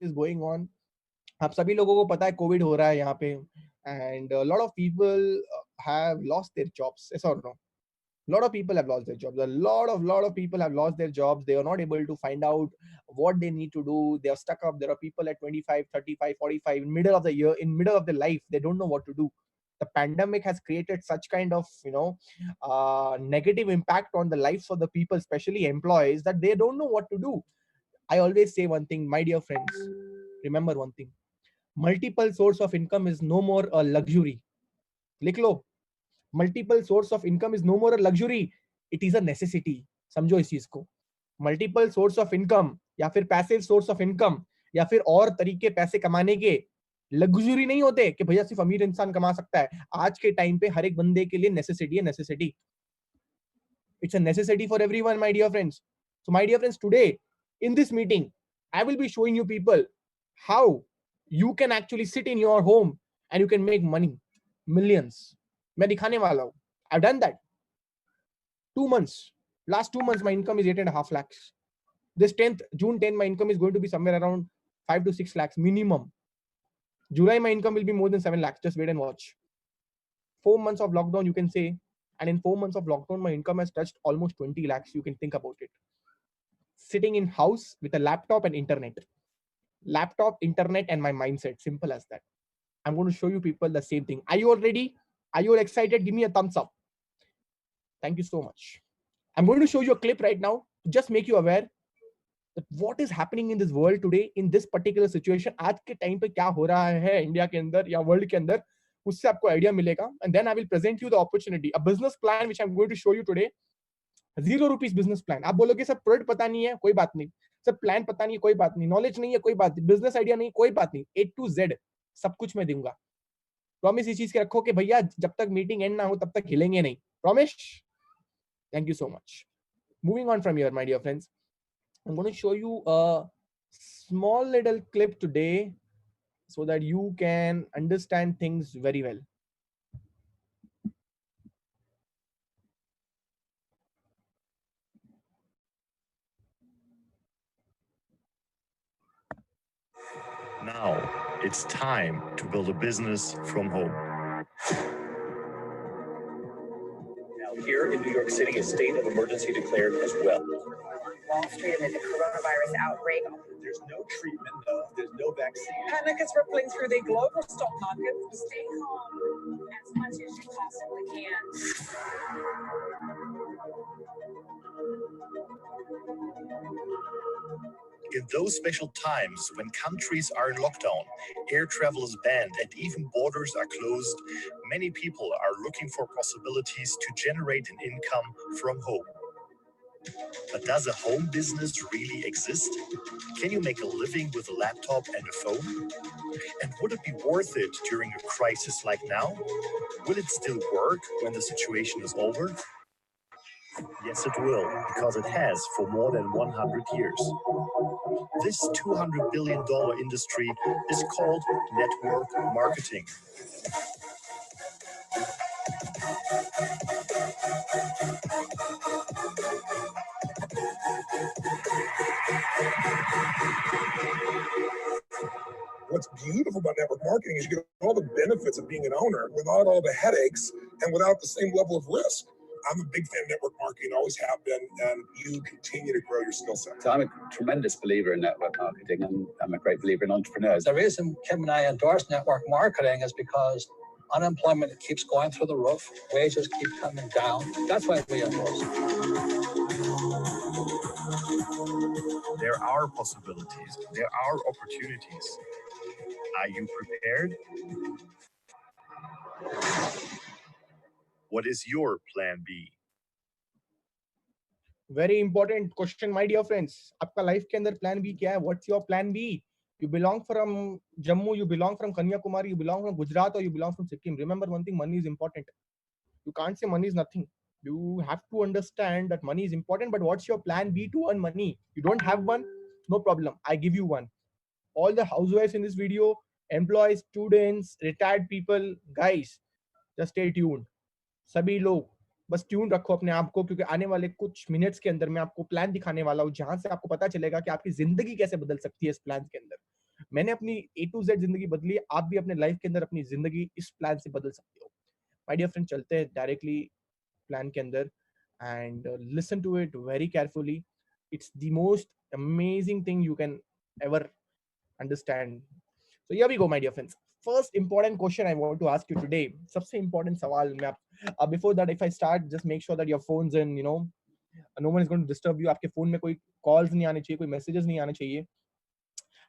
is going on. आप सभी लोगों को पता है कोविड हो रहा है यहाँ पे, and a lot of people have lost their jobs. Yes or no? Lot of people have lost their jobs. A lot of people have lost their jobs. They are not able to find out what they need to do. They are stuck up. There are people at 25, 35, 45 in middle of the year, in middle of their life. They don't know what to do. The pandemic has created such kind of negative impact on the lives of the people, especially employees, that they don't know what to do. I always say one thing, my dear friends. Remember one thing: multiple source of income is no more a luxury. लिख लो, multiple source of income is no more a luxury, it is a necessity. समझो इस चीज को. Multiple source of income या फिर passive source of income या फिर और तरीके पैसे कमाने के लग्जरी नहीं होते कि भैया सिर्फ अमीर इंसान कमा सकता है. आज के टाइम पे हर एक बंदे के लिए नेसेसिटी है, necessity. It's a necessity for everyone, my dear friends. So my dear friends, today in this meeting I will be showing you people how you can actually sit in your home and you can make money, millions. मैं दिखाने वाला हूँ. I've done that. 2 months. Last 2 months, my income is 8.5 lakhs. This 10th, June 10th, my income is going to be somewhere around 5 to 6 lakhs minimum. July, my income will be more than 7 lakhs. Just wait and watch. 4 months of lockdown, you can say. And in 4 months of lockdown, my income has touched almost 20 lakhs. You can think about it. Sitting in house with a laptop and internet. Laptop, internet, and my mindset. Simple as that. I'm going to show you people the same thing. Are you all ready? Are you all excited? Give me a thumbs up. Thank you so much. I'm going to show you a clip right now to just make you aware that what is happening in this world today in this particular situation. आज के time पे क्या हो रहा है India के अंदर या वर्ल्ड के अंदर, उससे आपको आइडिया मिलेगा. And then I will present you the opportunity, a business plan which I'm going to show you today. 0 rupees business plan. आप बोलोगे सर प्रोडक्ट पता नहीं है, कोई बात नहीं. सर प्लान पता नहीं है, कोई बात नहीं. नॉलेज नहीं है, कोई बात नहीं. बिजनेस आइडिया नहीं, कोई बात नहीं. A to Z सब कुछ मैं दूंगा. प्रॉमिस इस चीज के रखो कि भैया जब तक मीटिंग एंड ना हो तब तक हिलेंगे नहीं. Promise. Thank you so much. Moving on from here, my dear friends, I'm going to show you a small little clip today so that you can understand things very well. Now it's time to build a business from home. Here in New York City, a state of emergency declared as well. Wall Street amid the coronavirus outbreak. There's no treatment, there's no vaccine. Panic is rippling through the global stock market. Stay calm as much as you possibly can. In those special times when countries are in lockdown, air travel is banned, and even borders are closed, many people are looking for possibilities to generate an income from home. But does a home business really exist? Can you make a living with a laptop and a phone? And would it be worth it during a crisis like now? Will it still work when the situation is over? Yes, it will, because it has for more than 100 years. This $200 billion industry is called network marketing. What's beautiful about network marketing is you get all the benefits of being an owner without all the headaches and without the same level of risk. I'm a big fan of network marketing, always have been, and you continue to grow your skill set. So I'm a tremendous believer in network marketing, and I'm a great believer in entrepreneurs. The reason Kim and I endorse network marketing is because unemployment keeps going through the roof, wages keep coming down. That's why we endorse it. There are possibilities. There are opportunities. Are you prepared? What is your plan B? Very important question, my dear friends. आपका life के अंदर plan B क्या है? What's your plan B? You belong from Jammu, you belong from Kanyakumari, you belong from Gujarat, or you belong from Sikkim. Remember one thing, money is important. You can't say money is nothing. You have to understand that money is important, but what's your plan B to earn money? You don't have one? No problem. I give you one. All the housewives in this video, employees, students, retired people, guys, just stay tuned. सभी लोग बस tune रखो अपने आप को, क्योंकि आने वाले कुछ मिनट्स के अंदर मैं आपको प्लान दिखाने वाला हूं जहां से आपको पता चलेगा कि आपकी जिंदगी कैसे बदल सकती है इस प्लान के अंदर. मैंने अपनी A to Z जिंदगी बदली, आप भी अपने लाइफ के अंदर अपनी जिंदगी इस प्लान से बदल सकते हो। माय डियर फ्रेंड, चलते हैं डायरेक्टली प्लान के अंदर and listen to it very carefully. It's the most amazing thing you can ever understand. So here we go, my dear friends. First important question I want to ask you today. सबसे important सवाल मैं आप before that, if I start, just make sure that your phone's in, you know, no one is going to disturb you. आपके phone में कोई calls नहीं आने चाहिए, कोई messages नहीं आने चाहिए.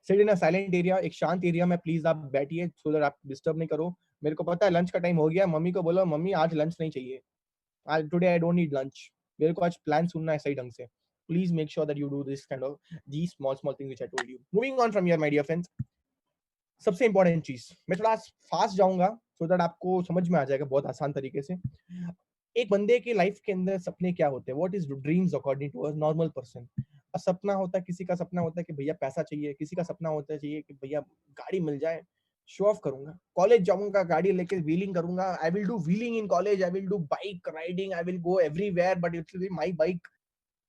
Sit in a silent area, एक शांत एरिया में प्लीज आप बैठिए, so that आप डिस्टर्ब नहीं करो. मेरे को पता है लंच का टाइम हो गया, मम्मी को बोलो मम्मी आज लंच नहीं चाहिए, today I don't need lunch. मेरे को आज प्लान सुनना है सही ढंग से. Please make sure that you do this kind of these small things which I told you. Moving on from here, my dear friends. सबसे इंपॉर्टेंट चीज, मैं थोड़ा फास्ट जाऊंगा so that आपको समझ में आ जाएगा बहुत आसान तरीके से. एक बंदे के लाइफ के अंदर सपने क्या होते हैं? What is dreams according to a normal person? सपना होता है, किसी का सपना होता है कि भैया पैसा चाहिए, किसी का सपना होता है चाहिए कि भैया गाड़ी मिल जाए, शो ऑफ करूंगा, कॉलेज जाऊंगा, गाड़ी लेके व्हीलिंग करूंगा, I will do wheeling in college, I will do bike riding, I will go everywhere, but it will be my bike,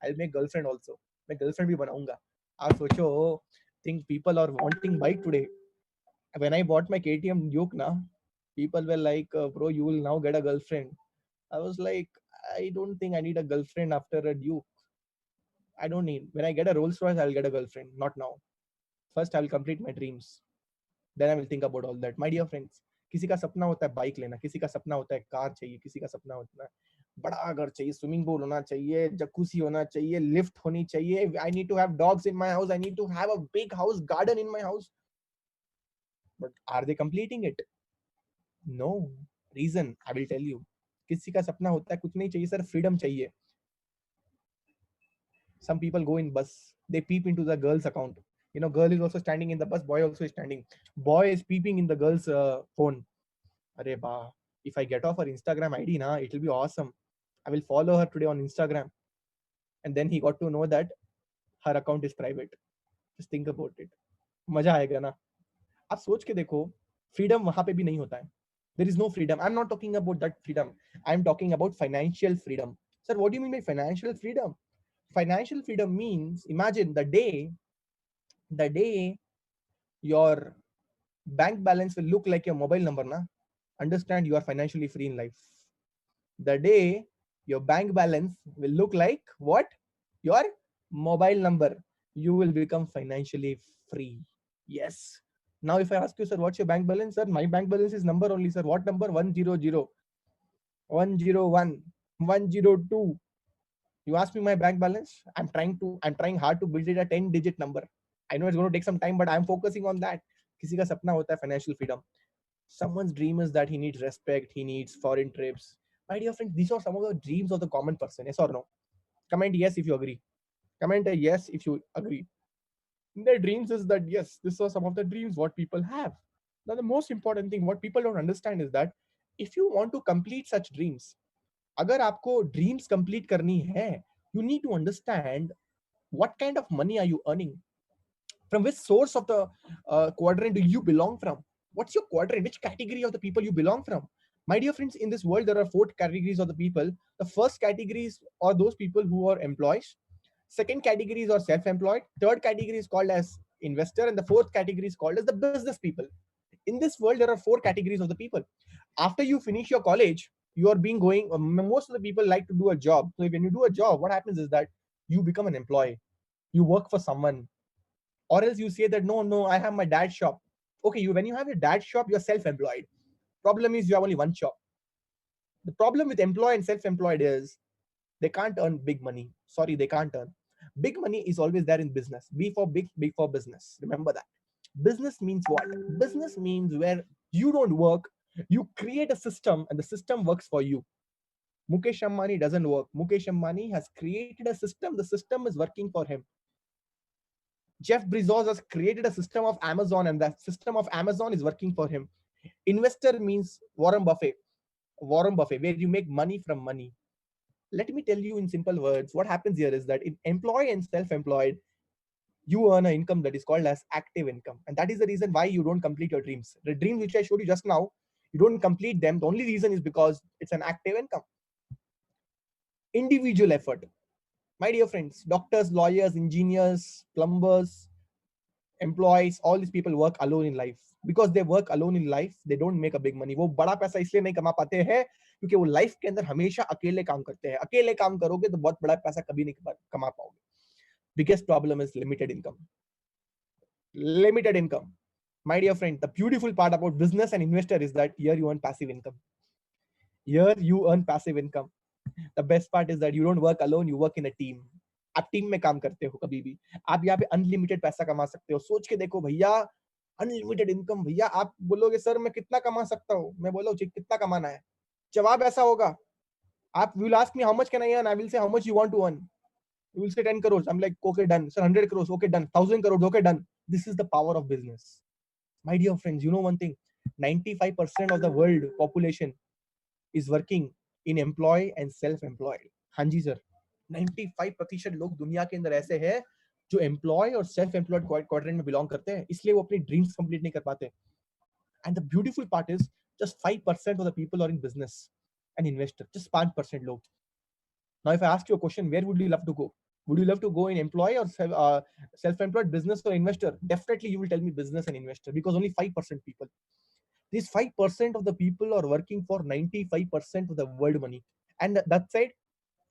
I will make girlfriend also, मैं गर्लफ्रेंड भी बनाऊंगा. आप सोचो, think people are wanting bike today. When I bought my KTM Duke, na, people were like, bro, you will now get a girlfriend. I was like, I don't think I need a girlfriend after a Duke. I don't need. When I get a Rolls Royce, I'll get a girlfriend. Not now. First, I'll complete my dreams. Then I will think about all that. My dear friends, किसी का सपना होता है bike लेना, किसी का सपना होता है कार चाहिए, किसी का सपना होता है बड़ा घर चाहिए, स्विमिंग पूल होना चाहिए, जकूसी होना चाहिए, लिफ्ट होनी चाहिए. I need to have dogs in my house. I need to have a big house, garden in my house. But are they completing it? No. Reason I will tell you. किसी का सपना होता है कुछ नहीं चाहिए सर, फ्रीडम चाहिए. Some people go in bus, they peep into the girl's account. You know, girl is also standing in the bus, boy also is standing. Boy is peeping in the girl's phone. Arey ba, if I get off her Instagram ID, na, it will be awesome. I will follow her today on Instagram. And then he got to know that her account is private. Just think about it. मजा आएगा ना. आप सोच के देखो, freedom वहां पे भी नहीं होता है. There is no freedom. I'm not talking about that freedom. I'm talking about financial freedom. Sir, what do you mean by financial freedom? Financial freedom means, imagine the day your bank balance will look like your mobile number, na? Understand, you are financially free in life. The day your bank balance will look like what? Your mobile number. You will become financially free. Yes. Now, if I ask you, sir, what's your bank balance? Sir, my bank balance is number only, sir. What number? 100, 101, 102. You ask me my bank balance. I'm trying hard to build it a 10-digit number. I know it's going to take some time, but I'm focusing on that. किसी का सपना होता है financial freedom. Someone's dream is that he needs respect, he needs foreign trips. My dear friends, these are some of the dreams of the common person. Yes or no? Comment yes if you agree. Comment a yes if you agree. Their dreams is that, yes, these are some of the dreams what people have. Now, the most important thing what people don't understand is that if you want to complete such dreams, अगर आपको dreams complete करनी है, you need to understand what kind of money are you earning, from which source of the quadrant do you belong from, what's your quadrant, which category of the people you belong from. My dear friends, in this world there are 4 categories of the people. The first categories are those people who are employees, second categories are self-employed, third category is called as investor, and the fourth category is called as the business people. In this world there are 4 categories of the people. After you finish your college, you are being going, most of the people like to do a job. So when you do a job, what happens is that you become an employee, you work for someone, or else you say that no, I have my dad's shop. Okay, when you have your dad's shop, you're self-employed. Problem is you have only one shop. The problem with employee and self-employed is they can't earn big money. Sorry, they can't earn big money. Is always there in business. B for big, big for business. Remember that. Business means what? Business means where you don't work, you create a system and the system works for you. Mukesh Ambani doesn't work. Mukesh Ambani has created a system. The system is working for him. Jeff Bezos has created a system of Amazon and that system of Amazon is working for him. Investor means Warren Buffett, where you make money from money. Let me tell you in simple words, what happens here is that in employee and self-employed, you earn an income that is called as active income. And that is the reason why you don't complete your dreams. The dreams which I showed you just now, you don't complete them. The only reason is because it's an active income. Individual effort. My dear friends, doctors, lawyers, engineers, plumbers, employees, all these people work alone in life. Because they work alone in life, they don't make a big money. वो बड़ा पैसा इसलिए नहीं कमा पाते हैं क्योंकि वो लाइफ के अंदर हमेशा अकेले काम करते हैं. अकेले काम करोगे तो बहुत बड़ा पैसा कभी नहीं कमा पाओगे. Biggest problem is limited income. Limited income. My dear friend, the beautiful part about business and investor is that here you earn passive income. Here you earn passive income. The best part is that you don't work alone, you work in a team. आप team में काम करते हो कभी भी. आप यहाँ पे अनलिमिटेड पैसा कमा सकते हो. सोच के देखो भैया, अनलिमिटेड इनकम. भैया आप बोलोगे सर मैं कितना कमा सकता हूँ, मैं बोला कितना कमाना है. जवाब ऐसा होगा, आप will ask me how much can I earn, I will say how much you want to earn. You will say 10 crores. I'm like, okay, done. Sir, 100 crores. Okay, done. 1,000 crores. Okay, done. This is the power of business. My dear friends, you know one thing, 95% of the world population is working in employed and self-employed. हाँ जी sir, 95% लोग दुनिया के अंदर ऐसे हैं जो employ और self employed quadrant में बिलोंग करते हैं, इसलिए वो अपनी ड्रीम्स कंप्लीट नहीं कर पाते. And the beautiful part is just 5% of the people are in business and investor. Just 5% लोग. Now if I ask you a question, where would you love to go? Would you love to go in employee or self-employed, business or investor? Definitely you will tell me business and investor, because only 5% people. These 5% of the people are working for 95% of the world money. And that side,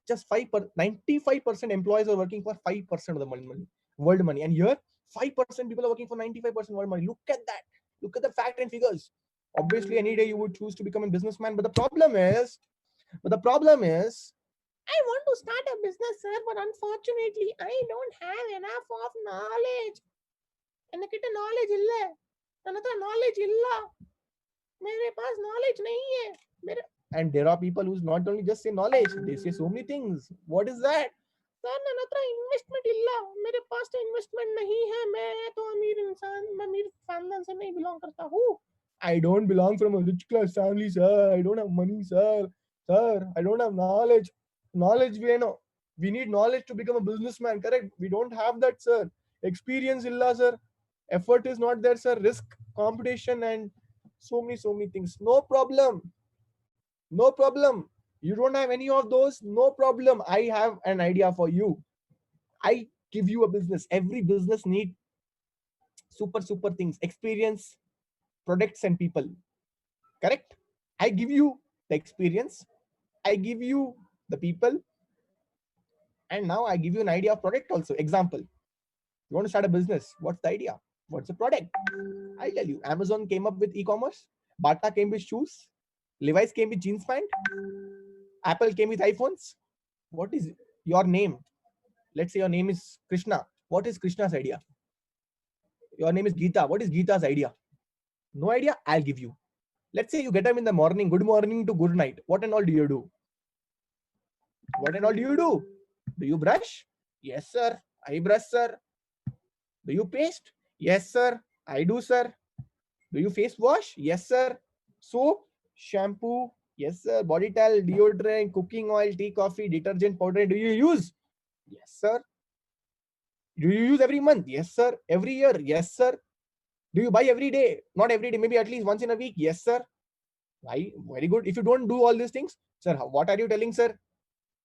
just 95% employees are working for 5% of the world money. And here, 5% people are working for 95% world money. Look at that. Look at the fact and figures. Obviously, any day you would choose to become a businessman. But the problem is, I want to start a business, sir, but unfortunately, I don't have enough of knowledge. ನನಗಿಟ್ಟ knowledge ಇಲ್ಲ, ನನ್ನ ಹತ್ರ knowledge ಇಲ್ಲ, मेरे पास knowledge नहीं है. And there are people who not only just say knowledge, they say so many things. What is that? Sir ನನ್ನ ಹತ್ರ investment ಇಲ್ಲ, मेरे पास तो इन्वेस्टमेंट नहीं है, मैं तो अमीर इंसान, मैं अमीर खानदान से नहीं बिलोंग करता हूँ. I don't belong from a rich class family, sir. I don't have money, sir. Sir, I don't have knowledge. Knowledge we know. We need knowledge to become a businessman, correct? We don't have that, sir. Experience illa, sir. Effort is not there, sir. Risk, competition, and so many things. No problem. No problem. You don't have any of those? No problem. I have an idea for you. I give you a business. Every business need super things. Experience, products, and people. Correct? I give you the experience. I give you the people. And now I give you an idea of product also. Example. You want to start a business. What's the idea? What's the product? I'll tell you. Amazon came up with e-commerce. Bata came with shoes. Levi's came with jeans pant. Apple came with iPhones. What is your name? Let's say your name is Krishna. What is Krishna's idea? Your name is Geeta. What is Geeta's idea? No idea? I'll give you. Let's say you get up in the morning. Good morning to good night. What and all do you do? What and all do you do? Do you brush? Yes, sir. I brush, sir. Do you paste? Yes, sir. I do, sir. Do you face wash? Yes, sir. Soap, shampoo? Yes, sir. Body towel, deodorant, cooking oil, tea, coffee, detergent, powder. Do you use? Yes, sir. Do you use every month? Yes, sir. Every year? Yes, sir. Do you buy every day? Not every day, maybe at least once in a week? Yes, sir. Why? Very good. If you don't do all these things, sir, what are you telling, sir?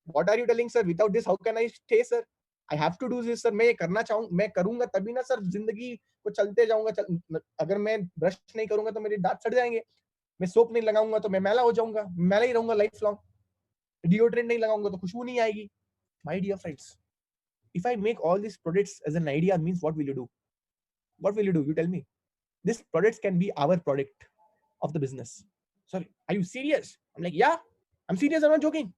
What are you telling, sir? Without this, how can I stay, sir? I have to do this, sir. मैं ये करना चाहूँ, मैं करूंगा तभी ना sir जिंदगी को चलते जाऊंगा. अगर मैं ब्रश नहीं करूंगा तो मेरे दांत सड़ जाएंगे. मैं सोप नहीं लगाऊंगा तो मैं मैला हो जाऊंगा. मैला ही रहूंगा लाइफ लॉन्ग. डिओड्रेंट नहीं लगाऊंगा तो खुशबू नहीं आएगी. My dear friends, if I make all these products as an idea, means what will you do? What will you do? You tell me. These products can be our product of the business. Sorry, are you serious? I'm like, yeah, I'm serious. I'm not joking.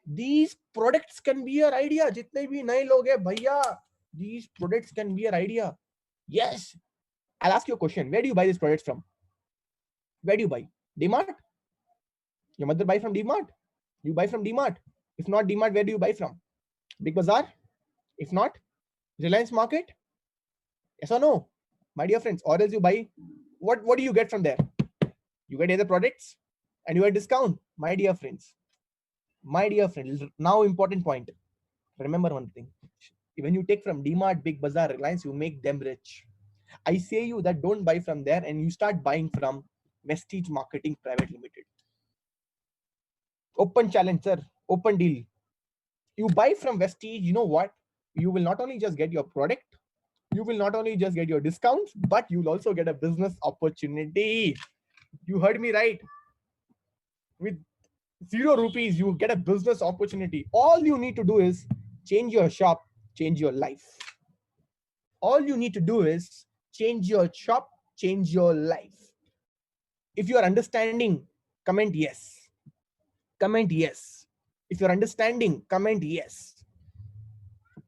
These products can be your idea. जितने भी नए लोग हैं भैया, these products can be your idea. Yes. I'll ask you a question. Where do you buy these products from? Where do you buy? DMart? Your mother buy from DMart? You buy from DMart. If not DMart, where do you buy from? Big Bazaar? If not, Reliance Market? Yes or no? My dear friends, or else you buy, what do you get from there? You get other products and you get discount. My dear friends, now important point. Remember one thing. When you take from DMart, Big Bazaar, Reliance, you make them rich. I say you that don't buy from there and you start buying from Vestige Marketing Private Limited. Open challenge, sir. Open deal. You buy from Vestige, you know what? You will not only just get your product, you will not only just get your discounts, but you'll also get a business opportunity. You heard me right. With 0 rupees, you get a business opportunity. All you need to do is change your shop, change your life. All you need to do is change your shop, change your life. If you are understanding, comment yes. Comment yes. If you're understanding, comment yes.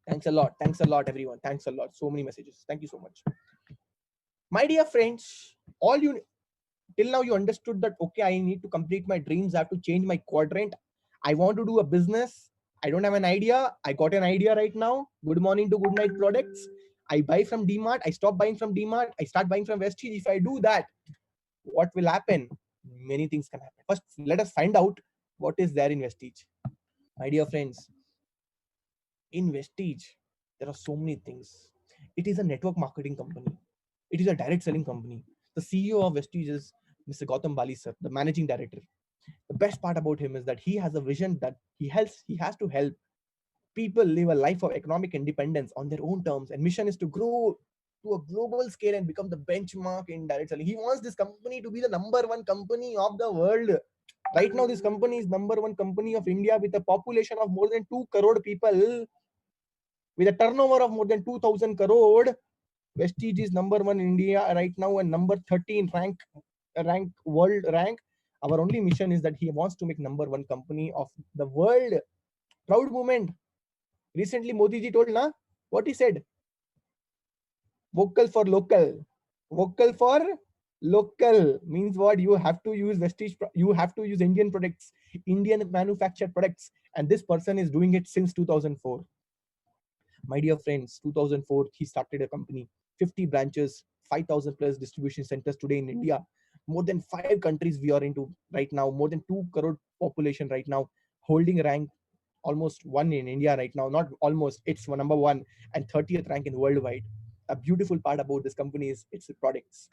Thanks a lot. Thanks a lot, everyone. Thanks a lot. So many messages. Thank you so much. My dear friends, all you till now you understood that, okay, I need to complete my dreams. I have to change my quadrant. I want to do a business. I don't have an idea. I got an idea right now. Good morning to good night products. I buy from DMart. I stop buying from DMart. I start buying from Vestige. If I do that, what will happen? Many things can happen. First, let us find out what is there in Vestige. My dear friends, in Vestige, there are so many things. It is a network marketing company. It is a direct selling company. The CEO of Vestige is Mr. Gautam Bali, sir, the managing director. The best part about him is that he has a vision that he has to help people live a life of economic independence on their own terms. And mission is to grow to a global scale and become the benchmark in direct selling. He wants this company to be the #1 company of the world. Right now, this company is #1 company of India with a population of more than 2 crore people, with a turnover of more than 2,000 crore. Vestige is #1 in India right now and number 13 world rank. Our only mission is that he wants to make #1 company of the world. Proud moment. Recently, Modi ji told, na, what he said? Vocal for local. Vocal for local means what? You have to use Vestige. You have to use Indian products, Indian manufactured products. And this person is doing it since 2004. My dear friends, 2004, he started a company, 50 branches, 5,000 plus distribution centers today in India. More than 5 countries we are into right now, more than 2 crore population right now, holding rank almost 1 in India right now. Not almost, it's #1 and 30th rank in worldwide. A beautiful part about this company is its products.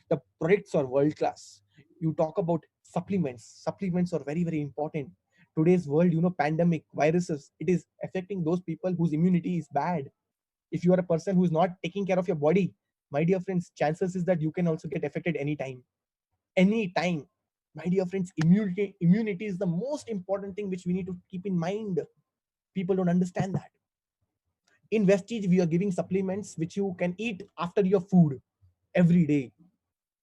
The products are world class. You talk about supplements. Supplements are very, very important. Today's world, pandemic, viruses, it is affecting those people whose immunity is bad. If you are a person who is not taking care of your body, my dear friends, chances is that you can also get affected anytime. Anytime. My dear friends, immunity is the most important thing which we need to keep in mind. People don't understand that. In Vestige, we are giving supplements which you can eat after your food every day.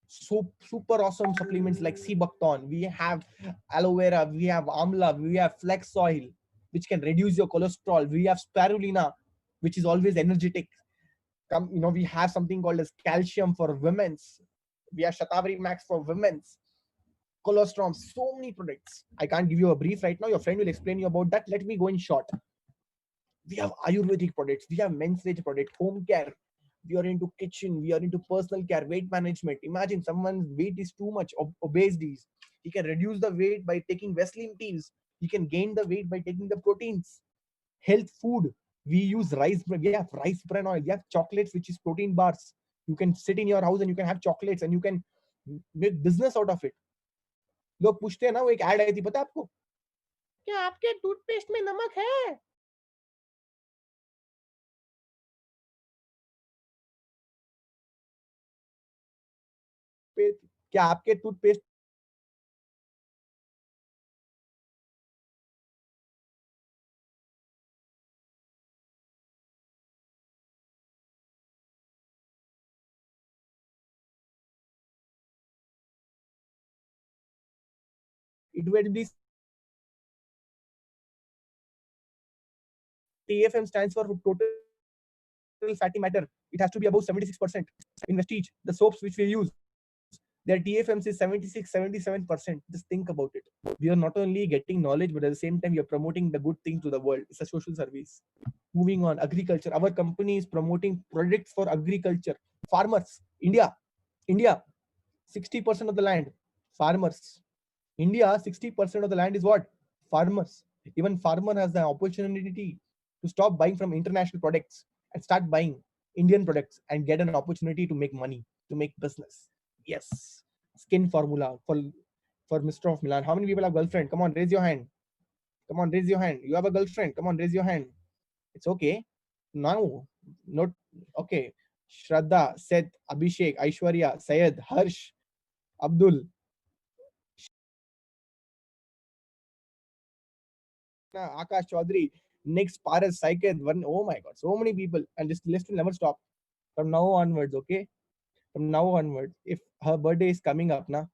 So super awesome supplements like Sebacton. We have aloe vera, we have amla, we have flex oil, which can reduce your cholesterol. We have spirulina, which is always energetic. We have something called as calcium for women's. We have Shatavari Max for women's. Colostrum, so many products. I can't give you a brief right now. Your friend will explain you about that. Let me go in short. We have Ayurvedic products. We have men's age product, home care. We are into kitchen. We are into personal care, weight management. Imagine someone's weight is too much, obesity. He can reduce the weight by taking Vaseline pills. He can gain the weight by taking the proteins. Health food. We use rice. We have rice bran oil. We have chocolates, which is protein bars. You can sit in your house and you can have chocolates and you can make business out of it. लोग पूछते हैं ना, वो एक add आई थी, पता है आपको? क्या आपके टूथपेस्ट में नमक है? क्या आपके toothpaste it will be TFM stands for total fatty matter. It has to be above 76%. In Vestige, the soaps which we use, their TFMs is 76, 77%. Just think about it. We are not only getting knowledge, but at the same time, we are promoting the good things to the world. It's a social service. Moving on, agriculture. Our company is promoting products for agriculture. Farmers, India, 60% of the land, farmers. India, 60% of the land is what? Farmers. Even farmer has the opportunity to stop buying from international products and start buying Indian products and get an opportunity to make money, to make business. Yes. Skin formula for Mr. of Milan. How many people have girlfriend? Come on, raise your hand. Come on, raise your hand. You have a girlfriend. Come on, raise your hand. It's okay. Now, not okay. Shraddha, Seth, Abhishek, Aishwarya, Syed, Harsh, Abdul, Akash Chaudhary, Nix, Paras, Saiket, oh my god, so many people, and this list will never stop from now onwards, okay? From now onwards, if her birthday is coming up ना,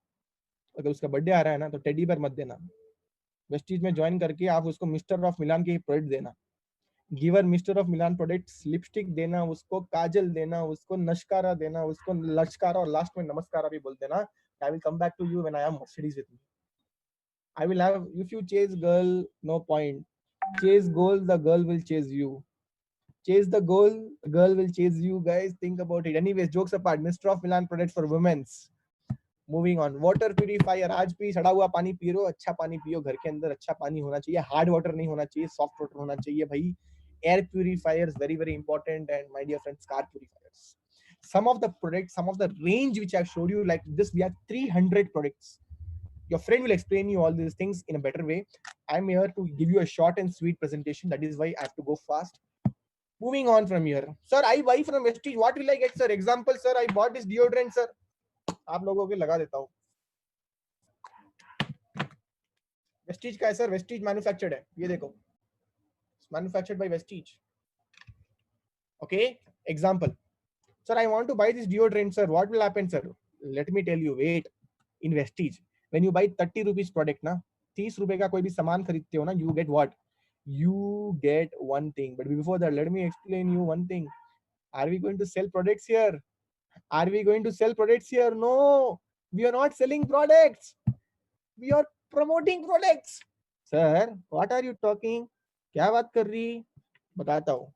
अगर उसका birthday आ रहा है ना, तो teddy bear मत देना, Vestige में ज्वाइन करके आप उसको मिस्टर ऑफ मिलान के प्रोडक्ट देना, giver mister of Milan products, lipstick देना उसको, काजल देना उसको, नशकारा देना उसको, लश्कारा, और लास्ट में नमस्कारा भी बोल देना. I will come back to you when I am Mercedes with me. I will have, if you chase girl, no point. Chase goal, the girl will chase you. Chase the goal, the girl will chase you, guys. Think about it. Anyways, jokes apart, Mr. of Milan products for women's. Moving on. Water purifier. आज भी सड़ा हुआ पानी P रहे हो, अच्छा पानी पियो, घर के अंदर अच्छा पानी होना चाहिए, हार्ड वाटर नहीं होना चाहिए, सॉफ्ट वाटर होना चाहिए भाई. Air purifiers, very very important. And my dear friends, car purifiers. Some of the products, some of the range which I've showed you, like this, we have 300 products. Your friend will explain you all these things in a better way. I'm here to give you a short and sweet presentation. That is why I have to go fast. Moving on from here. Sir, I buy from Vestige. What will I get, sir? Example, sir, I bought this deodorant, sir. आप लोगों के लगा देता हूँ. Vestige का है, sir. Vestige manufactured है. ये देखो. It's manufactured by Vestige. Okay. Example. Sir, I want to buy this deodorant, sir. What will happen, sir? Let me tell you. Wait. In Vestige. When you buy 30 rupees product ना, 30 रुपए का कोई भी सामान खरीदते हो ना, you get what? You get one thing. But before that, let me explain you one thing. Are we going to sell products here? Are we going to sell products here? No, we are not selling products. We are promoting products. Sir, what are you talking? क्या बात कर रही? बताता हूँ.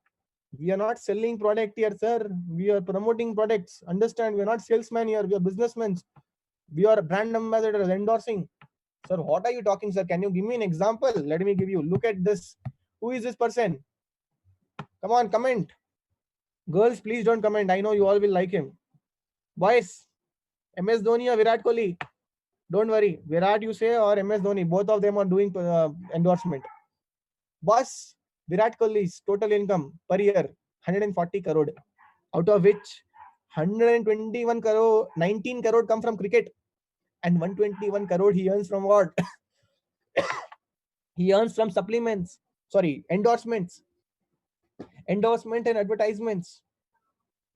We are not selling product here, sir. We are promoting products. Understand? We are not salesmen here. We are businessmen. We are brand ambassadors endorsing. Sir, what are you talking, sir? Can you give me an example? Let me give you. Look at this. Who is this person? Come on, comment. Girls, please don't comment. I know you all will like him. Boys, MS Dhoni or Virat Kohli? Don't worry. Virat you say or MS Dhoni, both of them are doing endorsement. Boss, Virat Kohli's total income per year 140 crore, out of which 121 crore, 19 crore come from cricket, and 121 crore he earns from what? He earns from supplements, sorry, endorsements, endorsement and advertisements.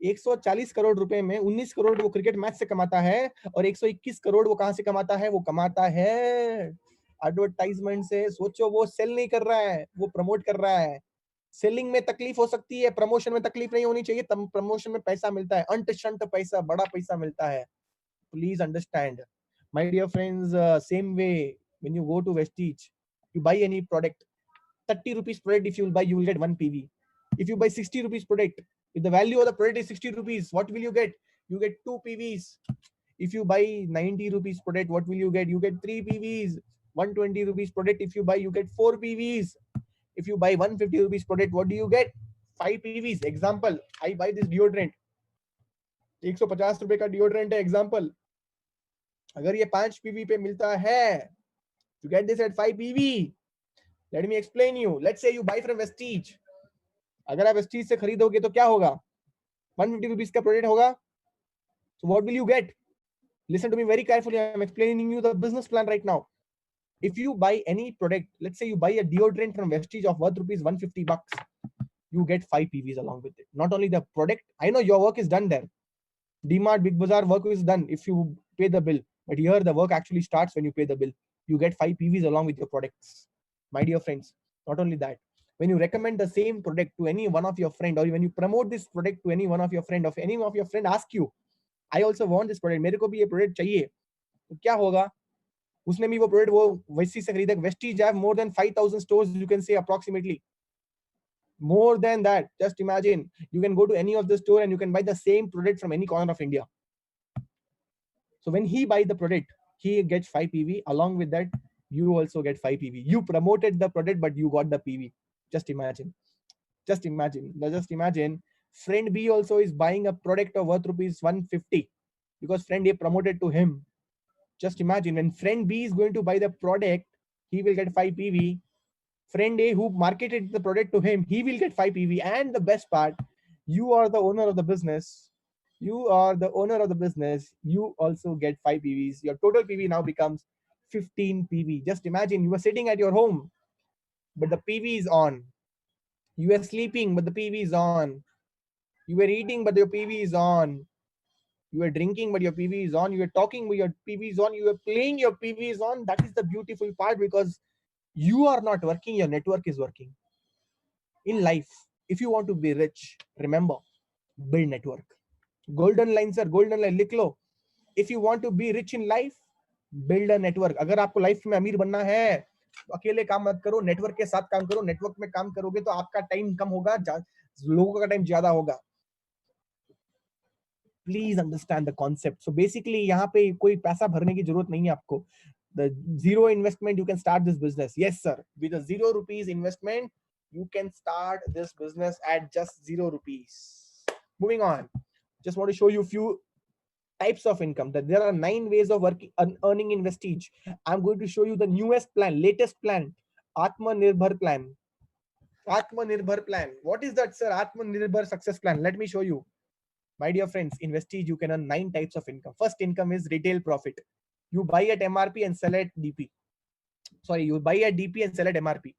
140 crore रुपए में 19 करोड़ वो cricket match से कमाता है, और 121 करोड़ वो कहां से कमाता है? वो कमाता है एडवर्टाइजमेंट से. सोचो, वो सेल नहीं कर रहा है, वो प्रमोट कर रहा है. सेलिंग में तकलीफ हो सकती है, प्रमोशन में तकलीफ नहीं होनी चाहिए. प्रमोशन में पैसा मिलता है, अंट शंट पैसा, बड़ा पैसा मिलता है. Please understand my dear friends. Same way, when you go to Vestige, you buy any product, 30 rupees product, if you will buy, you will get 1 PV. If you buy 60 rupees product, if the value of the product is 60 rupees, what will you get? You get 2 PVs. If you buy 90 rupees product, what will you get? You get 3 PVs. 120 rupees product, if you buy, you get 4 PVs. If you buy 150 rupees product, what do you get? 5 PVs. Example, I buy this deodorant, 150 रुपए का deodorant है. Example, अगर ये 5 PV पे मिलता है, you get this at 5 PV. Let me explain you. Let's say you buy from Vestige. अगर आप Vestige से खरीदोगे तो क्या होगा? 150 rupees का प्रोडक्ट होगा. So what will you get? Listen to me very carefully. I am explaining you the business plan right now. If you buy any product, let's say you buy a deodorant from Vestige of worth rupees 150 bucks, you get 5 PVs along with it. Not only the product, I know your work is done there. DMart, Big Bazaar work is done if you pay the bill. But here the work actually starts when you pay the bill. You get 5 PVs along with your products. My dear friends, not only that, when you recommend the same product to any one of your friend, or when you promote this product to any one of your friend, or any of your friend ask you, I also want this product, मेरे को भी ये product चाहिए, तो क्या होगा? उसने भी वो product वो Vestige से खरीदा. Vestige have more than 5,000 stores, you can say approximately. More than that, just imagine, you can go to any of the store and you can buy the same product from any corner of India. So when he buys the product, he gets 5 PV. Along with that, you also get 5 PV. You promoted the product, but you got the PV. Just imagine. Just imagine. Now just imagine, friend B also is buying a product of worth rupees 150 because friend A promoted to him. Just imagine, when friend B is going to buy the product, he will get 5 PV. Friend A who marketed the product to him, he will get 5 PV. And the best part, you are the owner of the business. You are the owner of the business. You also get 5 PVs. Your total PV now becomes 15 PV. Just imagine you are sitting at your home, but the PV is on. You are sleeping, but the PV is on. You were eating, but your PV is on. You are drinking, but your PV is on. You are talking, but your PV is on. You are playing, your PV is on. That is the beautiful part, because you are not working, your network is working. In life, if you want to be rich, remember, build network. Golden lines are golden line, लिख लो. If you want to be rich in life, build a network. अगर आपको life में अमीर बनना है, तो अकेले काम मत करो, नेटवर्क के साथ काम करो. नेटवर्क में काम करोगे तो आपका टाइम कम होगा, लोगों का टाइम ज्यादा होगा. Please understand the concept. So basically यहाँ पे कोई पैसा भरने की जरूरत नहीं है आपको. The zero investment, you can start this business. Yes, sir. With a 0 rupees investment, you can start this business at just 0 rupees. Moving on. Just want to show you a few types of income. That there are 9 ways of working, earning in Vestige. I'm going to show you the newest plan, latest plan, Atmanirbhar plan. Atmanirbhar plan. What is that, sir? Atmanirbhar success plan. Let me show you. My dear friends, in Vestige, you can earn 9 types of income. First income is retail profit. You buy at MRP and sell at DP. Sorry, you buy at DP and sell at MRP.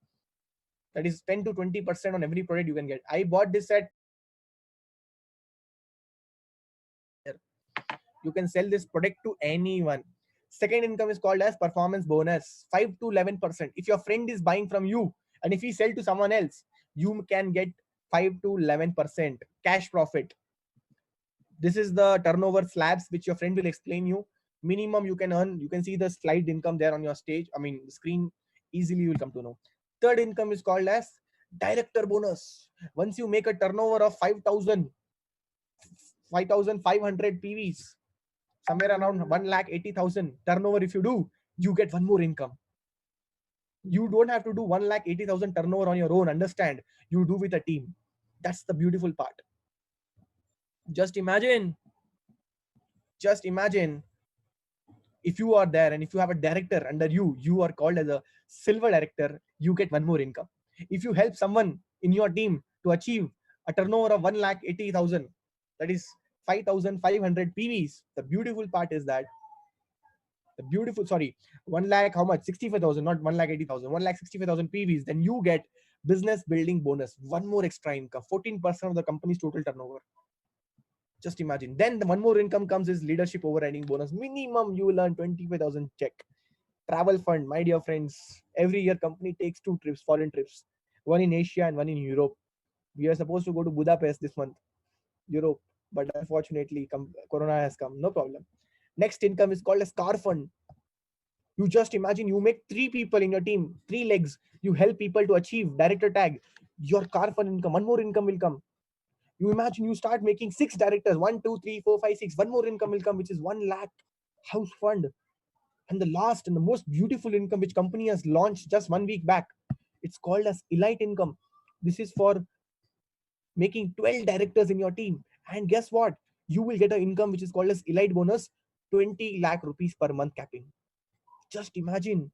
That is 10 to 20% on every product you can get. I bought this at. You can sell this product to anyone. Second income is called as performance bonus, 5 to 11%. If your friend is buying from you and if he sell to someone else, you can get 5 to 11% cash profit. This is the turnover slabs which your friend will explain you. Minimum you can earn. You can see the slide income there on your stage. I mean, the screen, easily you will come to know. Third income is called as director bonus. Once you make a turnover of 5,500 PVs, somewhere around 1,80,000 turnover, if you do, you get one more income. You don't have to do 1,80,000 turnover on your own. Understand? You do with a team. That's the beautiful part. Just imagine if you are there and if you have a director under you, you are called as a silver director, you get one more income. If you help someone in your team to achieve a turnover of 1,80,000, that is 5,500 PVs. The beautiful part is that 1 lakh, how much? 65,000, not 1,80,000, 1,65,000 PVs. Then you get business building bonus, one more extra income, 14% of the company's total turnover. Just imagine. Then the one more income comes is leadership overriding bonus. Minimum you will earn 25,000 check. Travel fund, my dear friends. Every year company takes 2 trips, foreign trips, one in Asia and one in Europe. We are supposed to go to Budapest this month, Europe, but unfortunately Corona has come. No problem. Next income is called as car fund. You just imagine you make 3 people in your team, 3 legs. You help people to achieve director tag. Your car fund income, one more income will come. You imagine you start making 6 directors, 1, 2, 3, 4, 5, 6. One more income will come, which is 1 lakh house fund. And the last and the most beautiful income which company has launched just 1 week back, it's called as elite income. This is for making 12 directors in your team. And guess what? You will get an income which is called as elite bonus, 20 lakh rupees per month capping. Just imagine.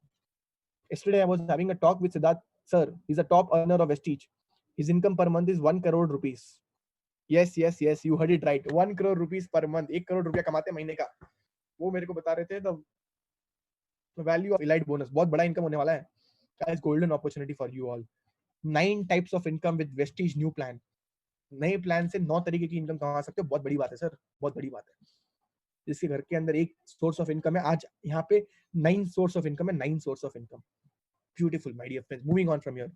Yesterday I was having a talk with Siddharth sir. He's a top earner of Vestige. His income per month is 1 crore rupees. Yes, you heard it right. 1 crore rupees per month. 1 crore रुपया कमाते महीने का. वो मेरे को बता रहे थे the value of elite bonus. बहुत बड़ा income होने वाला है. Guys, golden opportunity for you all. 9 types of income with Vestige new plan. नए प्लान से 9 तरीके की इनकम कमा सकते हो. बहुत बड़ी बात है सर, बहुत बड़ी बात है. जिसके घर के अंदर एक सोर्स ऑफ इनकम है, आज यहाँ पे 9 सोर्स ऑफ इनकम है. 9 source of income. Beautiful, my dear friends. Moving on from here.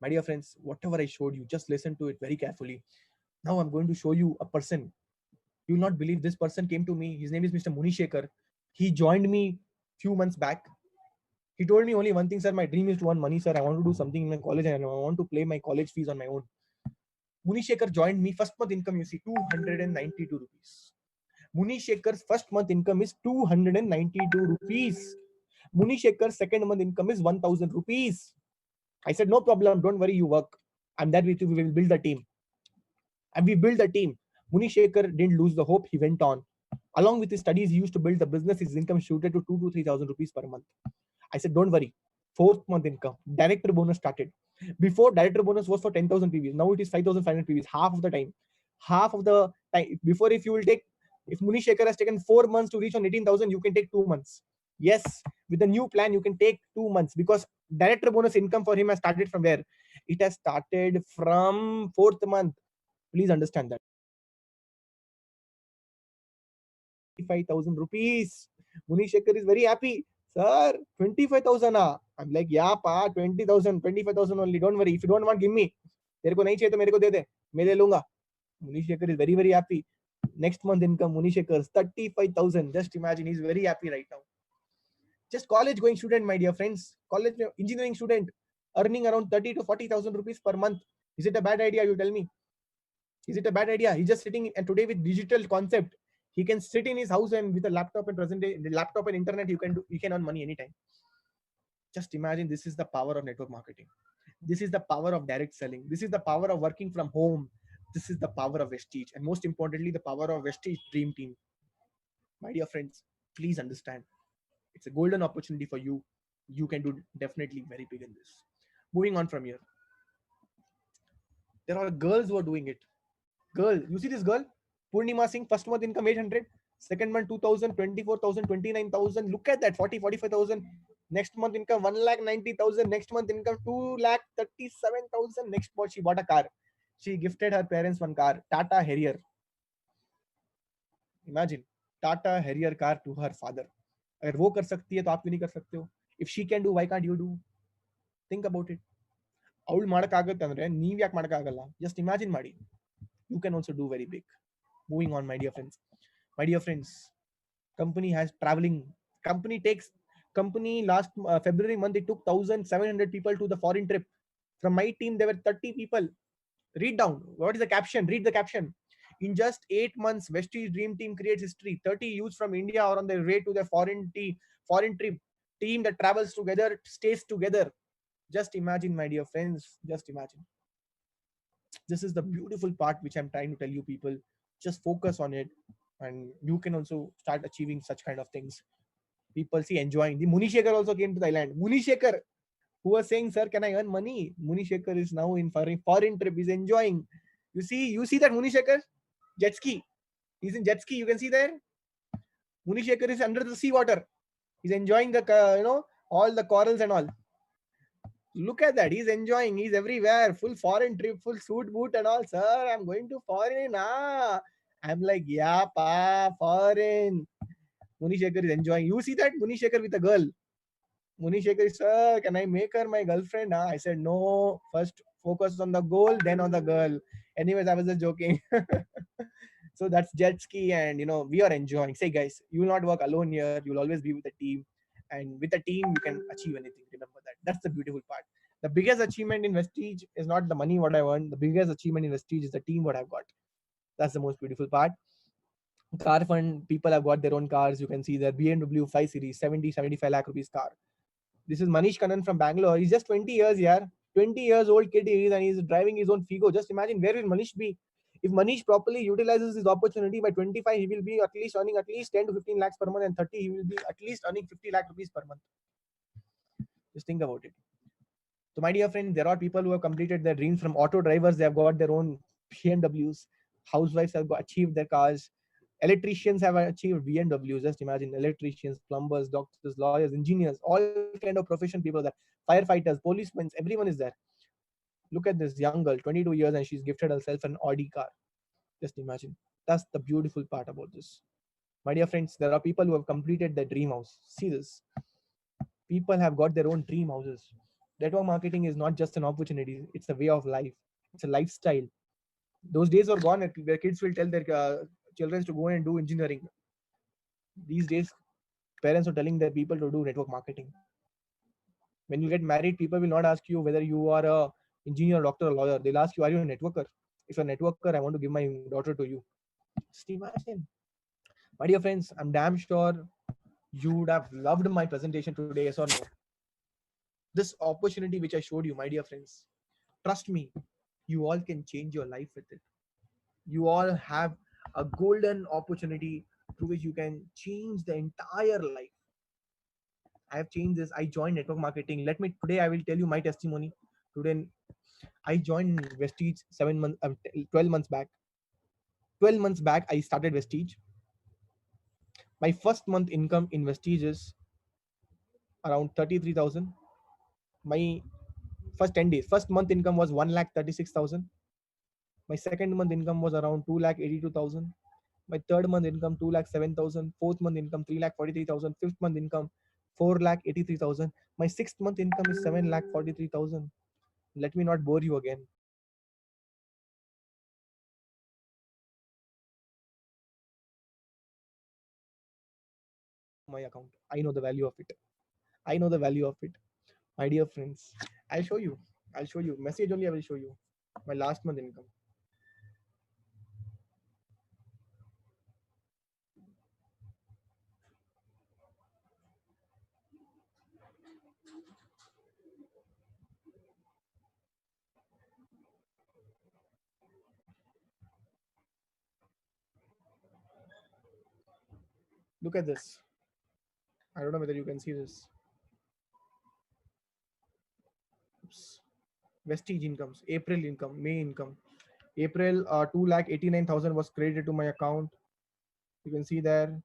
My dear friends, whatever I showed you, just listen to it very carefully. Now I'm going to show you a person. You will not believe this person came to me. His name is Mr. Munishekar. He joined me few months back. He told me only one thing, sir, my dream is to earn money, sir. I want to do something in my college and I want to pay my college fees on my own. Munishekar joined me. First month income, you see, 292 rupees. Munishekar's first month income is 292 rupees. Munishekar's second month income is 1,000 rupees. I said, no problem, don't worry, you work. I'm there with you, we will build a team. And we built a team. Munishekar didn't lose the hope, he went on. Along with his studies, he used to build the business. His income shooted to 2,000 to 3,000 rupees per month. I said, don't worry. 4th month income, director bonus started. Before, director bonus was for 10,000 PVs. Now it is 5,500 PVs, half of the time. Half of the time. Before, if Munish Shekhar has taken 4 months to reach on 18,000, you can take 2 months. Yes, with the new plan, you can take 2 months, because director bonus income for him has started from where? It has started from 4th month. Please understand that. 25,000 rupees. Munish Shekhar is very happy. Sir, 25,000. I'm like, yeah, pa, 20,000, 25,000 only. Don't worry. If you don't want, give me. तेरे को नहीं चाहिए तो मेरे को दे दे, मैं ले लूंगा. Munish Shekhar is very, very happy. Next month income, Munish Shekhar, 35,000. Just imagine, he's very happy right now. Just college going student, my dear friends. College engineering student earning around 30 to 40,000 rupees per month. Is it a bad idea? You tell me. Is it a bad idea? He's just sitting, and today with digital concept, he can sit in his house and with a laptop and the laptop and internet, you can earn money anytime. Just imagine, this is the power of network marketing. This is the power of direct selling. This is the power of working from home. This is the power of Vestige, and most importantly, the power of Vestige Dream Team. My dear friends, please understand, it's a golden opportunity for you. You can do definitely very big in this. Moving on from here, there are girls who are doing it. Girl, you see this girl, Purnima Singh, first month income 800, second month 2,000, 24,000, 29,000. Look at that, 40, 45,000. Next month income 1,90,000. Next month income 2,37,000. Next month she bought a car. She gifted her parents one car, Tata Harrier. Imagine, Tata Harrier car to her father. अगर वो कर सकती है तो आप क्यों नहीं कर सकते हो? If she can do, why can't you do? Think about it. ಅವಳು ಮಾಡಕ್ಕಾಗತ್ತಂದ್ರೆ ನೀವ್ ಯಾಕೆ ಮಾಡಕ್ಕಾಗಲ್ಲ? Just imagine ಮಾಡಿ. You can also do very big. Moving on, my dear friends. My dear friends, company has traveling. Company last February month, it took 1,700 people to the foreign trip. From my team, there were 30 people. Read down. What is the caption? Read the caption. In just 8 months, Vestige Dream Team creates history. 30 youths from India are on their way to their foreign trip. Team that travels together, stays together. Just imagine, my dear friends. Just imagine. This is the beautiful part which I'm trying to tell you, people. Just focus on it, and you can also start achieving such kind of things. People see enjoying. The Munish Shekhar also came to Thailand. Munish Shekhar, who was saying, sir, can I earn money? Munish Shekhar is now in foreign trip. He's enjoying. You see that Munish Shekhar? Jet ski. He's in jet ski. You can see there. Munish Shekhar is under the sea water. He's enjoying the, all the corals and all. Look at that. He's enjoying. He's everywhere. Full foreign trip, full suit boot and all. Sir, I'm going to foreign. I'm like, yeah, pa, foreign. Munish Shekhar is enjoying. You see that? Munish Shekhar with a girl. Munish Shekhar is, sir, can I make her my girlfriend? I said, no. First, focus on the goal, then on the girl. Anyways, I was just joking. So that's jet ski, and we are enjoying. Say, guys, you will not work alone here. You will always be with a team. And with a team, you can achieve anything. Remember that. That's the beautiful part. The biggest achievement in Vestige is not the money what I earned. The biggest achievement in Vestige is the team what I've got. That's the most beautiful part. Car fund, people have got their own cars. You can see their BMW 5 Series, 70-75 lakh rupees car. This is Manish Kannan from Bangalore. He's just 20 years, yeah. 20 years old kid he is, and he's driving his own Figo. Just imagine, where will Manish be? If Manish properly utilizes his opportunity, by 25, he will be at least earning at least 10 to 15 lakhs per month, and 30, he will be at least earning 50 lakh rupees per month. Just think about it. So, my dear friend, there are people who have completed their dreams. From auto drivers, they have got their own BMWs. Housewives have achieved their cars. Electricians have achieved BMWs. Just imagine, electricians, plumbers, doctors, lawyers, engineers, all kind of profession people that firefighters, policemen, everyone is there. Look at this young girl, 22 years, and she's gifted herself an Audi car. Just imagine. That's the beautiful part about this. My dear friends, there are people who have completed their dream house. See this. People have got their own dream houses. Network marketing is not just an opportunity. It's a way of life. It's a lifestyle. Those days are gone where kids will tell their children to go and do engineering. These days, parents are telling their people to do network marketing. When you get married, people will not ask you whether you are a engineer, doctor, or lawyer. They'll ask you, are you a networker? If you're a networker, I want to give my daughter to you. Just imagine. My dear friends, I'm damn sure you would have loved my presentation today, yes or no? This opportunity which I showed you, my dear friends, trust me, you all can change your life with it. You all have a golden opportunity through which you can change the entire life. I have changed this. I joined network marketing. Today I will tell you my testimony. Today I joined Vestige 12 months back. 12 months back, I started Vestige. My first month income in Vestige is around 33,000. My first 10 days, first month income was 1,36,000. My second month income was around 2,82,000. My third month income 2,07,000. Fourth month income 3,43,000. Fifth month income 4,83,000. My sixth month income is 7,43,000. Let me not bore you again. My account. I know the value of it. I know the value of it. My dear friends, I'll show you. I'll show you. Message only I will show you. My last month income. Look at this. I don't know whether you can see this. Oops. Vestige incomes, April income, May income. April 2,89,000 was credited to my account. You can see there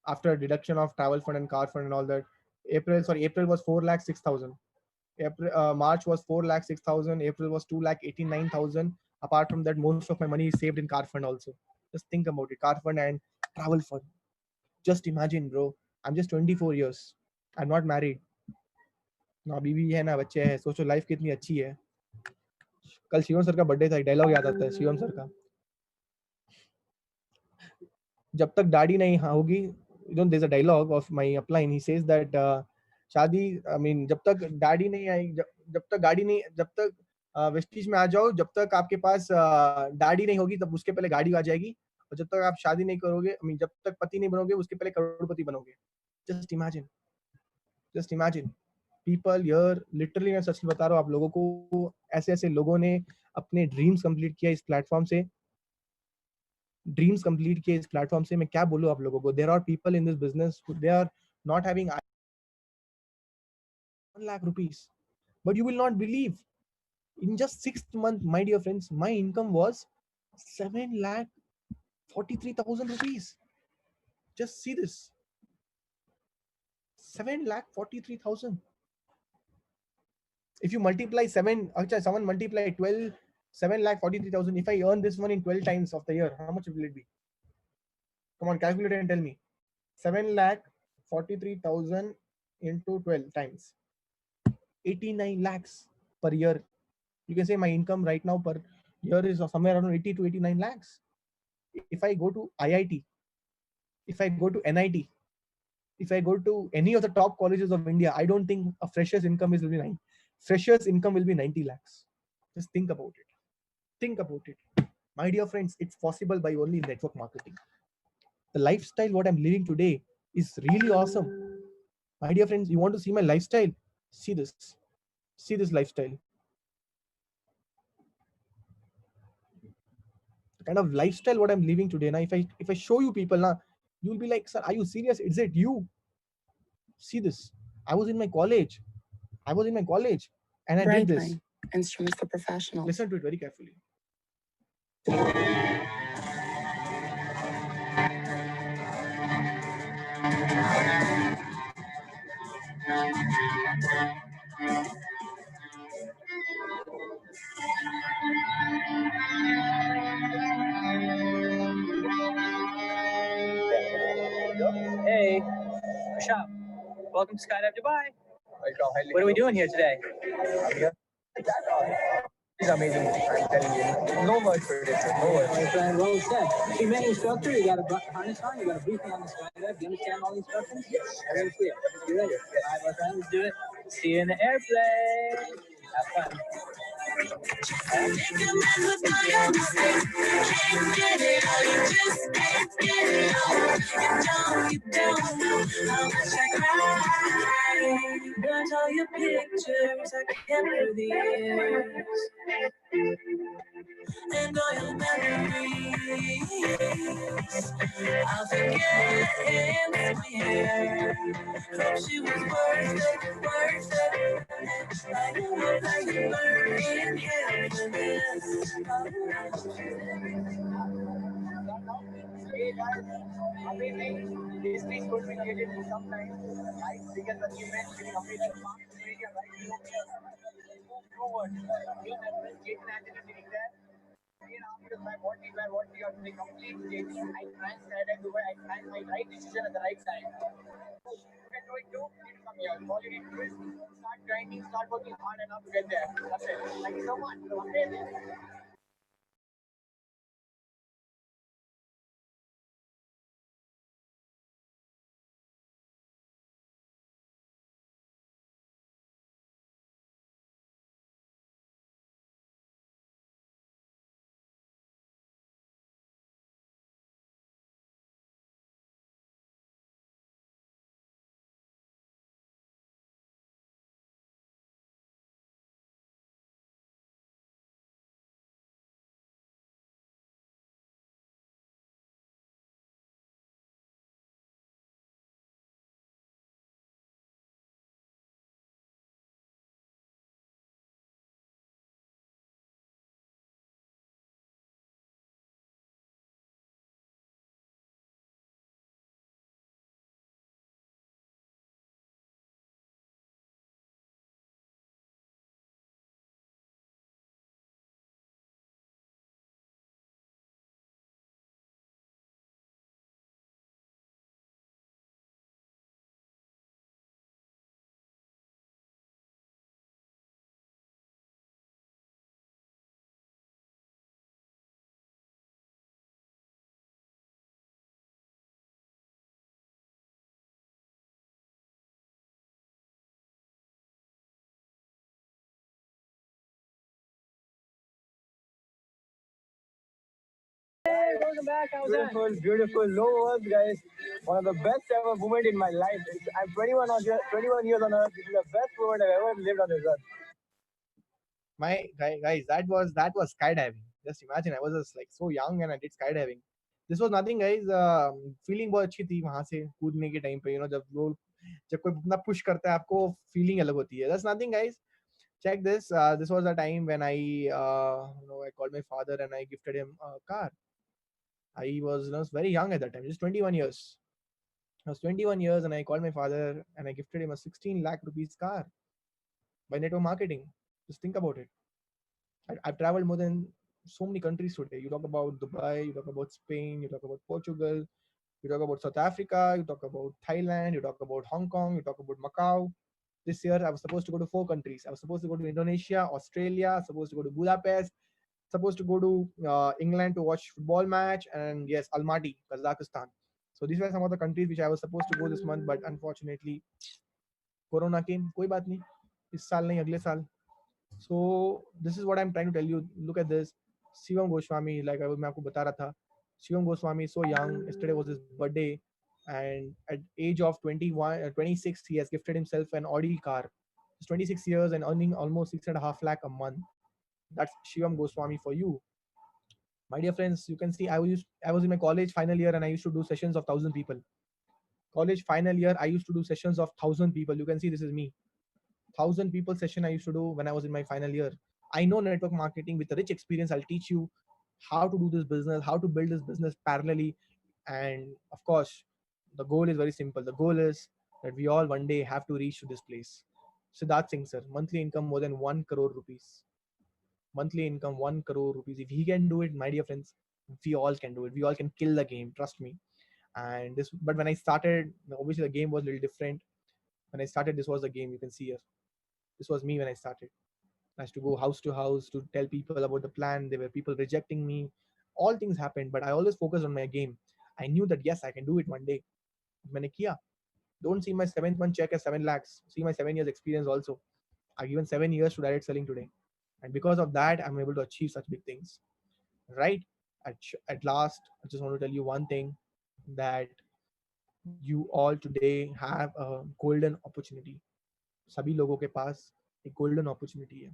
after deduction of travel fund and car fund and all that. April was 4,06,000. March was 4,06,000. April was 2,89,000. Apart from that, most of my money is saved in car fund also. Just think about it, car fund and travel fund. Just imagine, bro. I'm just 24 years. I'm not married. ना बीवी है ना बच्चे हैं. सोचो life कितनी अच्छी है. कल शिवम सर का बर्थडे था, डायलॉग याद आता है शिवम सर का, जब तक दाढ़ी नहीं होगी, there is a dialogue of my upline, he says that शादी, आई मीन जब तक दाढ़ी नहीं आई, जब तक गाड़ी नहीं, जब तक वेस्टीज में आ जाओ, जब तक आपके पास दाढ़ी नहीं होगी तब उसके पहले गाड़ी आ जाएगी, और जब तक आप शादी नहीं करोगे, आई मीन जब तक पति नहीं बनोगे उसके पहले करोड़पति बनोगे. Just imagine, just imagine people here, literally मैं सच बता रहा हूँ आप लोगों को, ऐसे ऐसे लोगों ने अपने ड्रीम्स कंप्लीट किया इस प्लेटफॉर्म से, ड्रीम्स कंप्लीट किए इस प्लेटफॉर्म से. मैं क्या बोलूं आप लोगों को, there are people in this business, they are not having 1 lakh rupees, but you will not believe, in just 6th month, my dear friends, my income was 7,43,000 rupees. Just see this, 7,43,000. If you multiply 7, actually someone multiply 12, 7,43,000. If I earn this one in 12 times of the year, how much will it be? Come on, calculate and tell me. 7,43,000 into 12 times, 89 lakhs per year. You can say my income right now per year is somewhere around 80 to 89 lakhs. If I go to IIT, if I go to NIT, if I go to any of the top colleges of India, I don't think a fresher's income will be 90. Fresher's income will be 90 lakhs. Just think about it. Think about it. My dear friends, it's possible by only network marketing. The lifestyle what I'm living today is really awesome. My dear friends, you want to see my lifestyle? See this. See this lifestyle. The kind of lifestyle what I'm living today. Now, if I show you people now, you'll be like, sir, are you serious? Is it you? See this. I was in my college. And I did this. Instruments for professionals. Listen to it very carefully. Hey, Rashab, welcome to Skydive Dubai. What are we doing here today? It's amazing. I'm telling you. No words for it. No words. Well said. Your main instructor, you got a harness on, you got a briefing on the skydive. Do you understand all the instructions? Yes. Everything's clear. You ready? Yes. All right, my friend, let's do it. See you in the airplane. Have fun. Burnt all your pictures I kept through the years, and all your memories I'll forget and swear. Hope she was worth it. I know that you burn in hell for this. Hey guys, amazing. History is going to be created in some time. Right? Biggest achievement in completion mark in India, right? Move forward. New members, Jason Anthony sitting there. 3.5 years back, what we are doing complete change. I planned Saturday Dubai, I planned my right decision at the right time. You can do it too, you need to come here. All you need to do is start grinding, start working hard enough to get there. That's it. Thank you so much. Amazing. Hey, welcome back. How's beautiful, that? Beautiful. No words, guys. One of the best ever moment in my life. I'm 21 years on Earth. This is the best moment I've ever lived on this Earth. Guys, that was skydiving. Just imagine, I was just like so young and I did skydiving. This was nothing, guys. Feeling बहुत अच्छी थी वहां से कूदने के time पे, जब कोई अपना पुश करता है आपको फीलिंग अलग होती है. That's nothing, guys. Check this. This was a time when I called my father and I gifted him a car. I was very young at that time, just 21 years. I was 21 years and I called my father and I gifted him a 16 lakh rupees car by network marketing. Just think about it. I've traveled more than so many countries today. You talk about Dubai, you talk about Spain, you talk about Portugal, you talk about South Africa, you talk about Thailand, you talk about Hong Kong, you talk about Macau. This year I was supposed to go to 4 countries. I was supposed to go to Indonesia, Australia, supposed to go to Budapest, supposed to go to England to watch football match, and yes, Almaty, Kazakhstan. So these were some of the countries which I was supposed to go this month, but unfortunately, Corona came. कोई बात नहीं, इस साल नहीं अगले साल. So this is what I'm trying to tell you. Look at this. Shivam Goswami, like मैं आपको बता रहा था. Shivam Goswami is so young. Yesterday was his birthday, and at age of 21, 26, he has gifted himself an Audi car. He's 26 years and earning almost 6.5 lakh a month. That's Shivam Goswami for you. My dear friends, you can see I was in my college final year and I used to do sessions of 1,000 people. College final year, I used to do sessions of 1,000 people. You can see this is me. 1,000 people session I used to do when I was in my final year. I know network marketing with a rich experience. I'll teach you how to do this business, how to build this business parallelly. And of course, the goal is very simple. The goal is that we all one day have to reach to this place. Siddharth Singh sir, monthly income more than 1 crore rupees. Monthly income 1 crore rupees. If he can do it, my dear friends, we all can do it. We all can kill the game. Trust me. And this, but when I started, obviously the game was a little different. When I started, this was the game. You can see here. This was me when I started. I used to go house to house to tell people about the plan. There were people rejecting me. All things happened, but I always focused on my game. I knew that yes, I can do it one day. मैंने किया. Don't see my 7th month check as 7 lakhs. See my 7 years experience also. I've given 7 years to direct selling today. And because of that, I'm able to achieve such big things. Right? At last, I just want to tell you one thing, that you all today have a golden opportunity. सभी लोगों के पास एक golden opportunity है.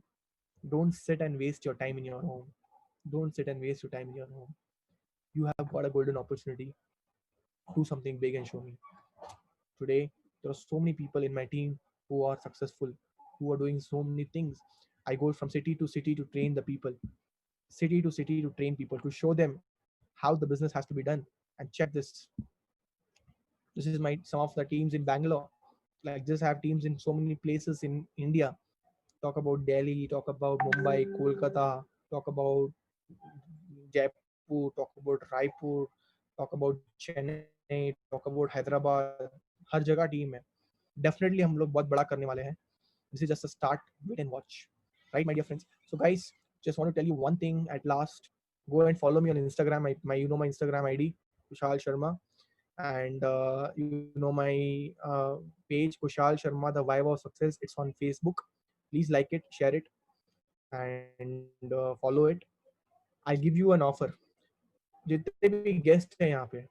Don't sit and waste your time in your home. Don't sit and waste your time in your home. You have got a golden opportunity. Do something big and show me. Today, there are so many people in my team who are successful, who are doing so many things. I go from city to city to train the people, city to city to train people, to show them how the business has to be done. And check this. This is some of the teams in Bangalore. Like this have teams in so many places in India. Talk about Delhi, talk about Mumbai, Kolkata, talk about Jaipur, talk about Raipur, talk about Chennai, talk about Hyderabad. हर जगह team है. Definitely हम लोग बहुत बड़ा करने वाले हैं. This is just a start. Wait and watch. Right, my dear friends? So guys, just want to tell you one thing at last. Go and follow me on Instagram. My you know my Instagram ID, Kushal Sharma. And you know my page, Kushal Sharma, The Vibe of Success. It's on Facebook. Please like it, share it, and follow it. I'll give you an offer. जितने भी guest हैं यहाँ पे,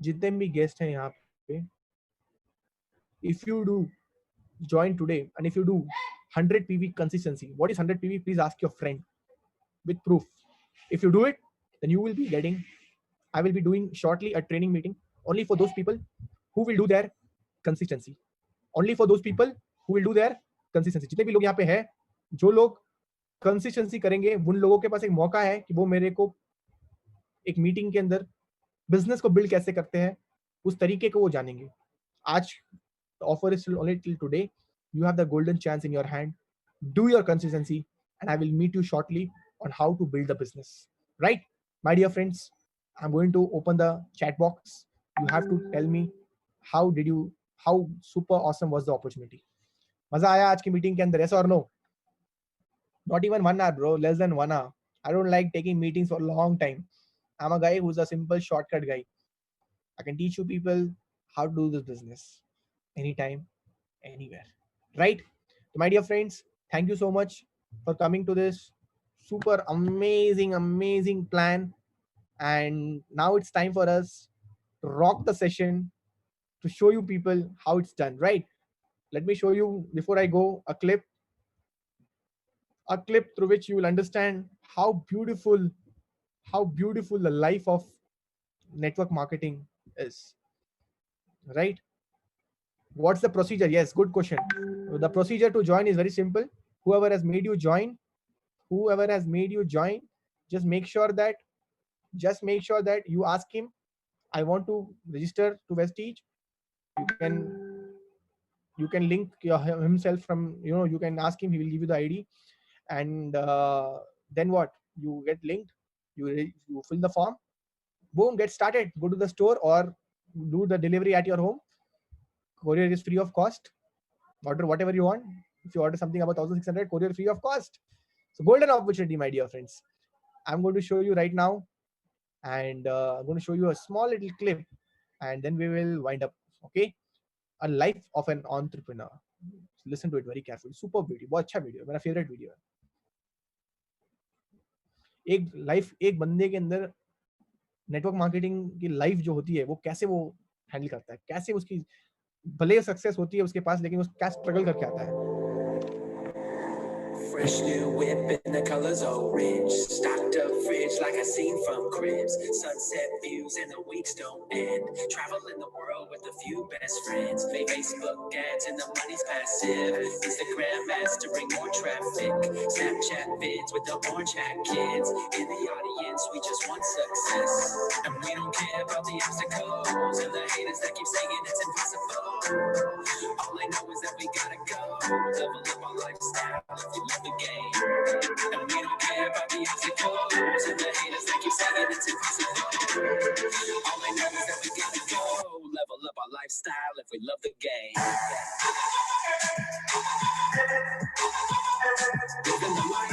जितने भी guest हैं यहाँ पे, if you do join today and if you do 100 PV consistency, what is 100 PV? Please ask your friend with proof. If you do it, then you will be getting, I will be doing shortly a training meeting only for those people who will do their consistency. Only for those people who will do their consistency. जितने भी लोग यहाँ पे हैं, जो लोग consistency करेंगे, उन लोगों के पास एक मौका है कि वो मेरे को एक मीटिंग के अंदर बिजनेस को बिल्ड कैसे करते हैं, उस तरीके को वो जानेंगे. आज offer is only till today. You have the golden chance in your hand. Do your consistency, and I will meet you shortly on how to build the business. Right, my dear friends? I'm going to open the chat box. You have to tell me how super awesome was the opportunity. मजा आया आज की meeting के अंदर? Yes or no? Not even 1 hour, bro. Less than 1 hour. I don't like taking meetings for a long time. I'm a guy who's a simple shortcut guy. I can teach you people how to do this business anytime, anywhere. Right? So my dear friends, thank you so much for coming to this super amazing plan. And now it's time for us to rock the session, to show you people how it's done. Right? Let me show you, before I go, a clip through which you will understand how beautiful the life of network marketing is. Right? What's the procedure? Yes, good question. The procedure to join is very simple. Whoever has made you join, just make sure that you ask him, I want to register to Vestige. You can link himself from, you can ask him, he will give you the ID. And then what? You get linked, you fill the form, boom, get started. Go to the store or do the delivery at your home. Courier is free of cost. Order whatever you want. If you order something about 1,600, courier free of cost. So golden opportunity, my dear friends. I'm going to show you right now, and I'm going to show you a small little clip, and then we will wind up. Okay, a life of an entrepreneur. Listen to it very carefully. Super video, बहुत अच्छा video, मेरा favorite video है. एक बंदे के अंदर network marketing की life जो होती है, वो कैसे वो हैंडल करता है, कैसे उसकी भले सक्सेस होती है उसके पास, लेकिन वो क्या स्ट्रगल करके आता है. Fresh new whip and the colors orange. Stocked up fridge like I seen from cribs. Sunset views and the weeks don't end. Traveling the world with a few best friends. Facebook ads and the money's passive. Instagram mastering more traffic. Snapchat vids with the orange hat kids. In the audience, we just want success. And we don't care about the obstacles and the haters that keep saying it's impossible. All I know is that we gotta go. Level up our lifestyle if we love the game. And we don't care about the obstacles and the haters that keep saying it's impossible. All I know is that we gotta go. Level up our lifestyle if we love the game. Living the life.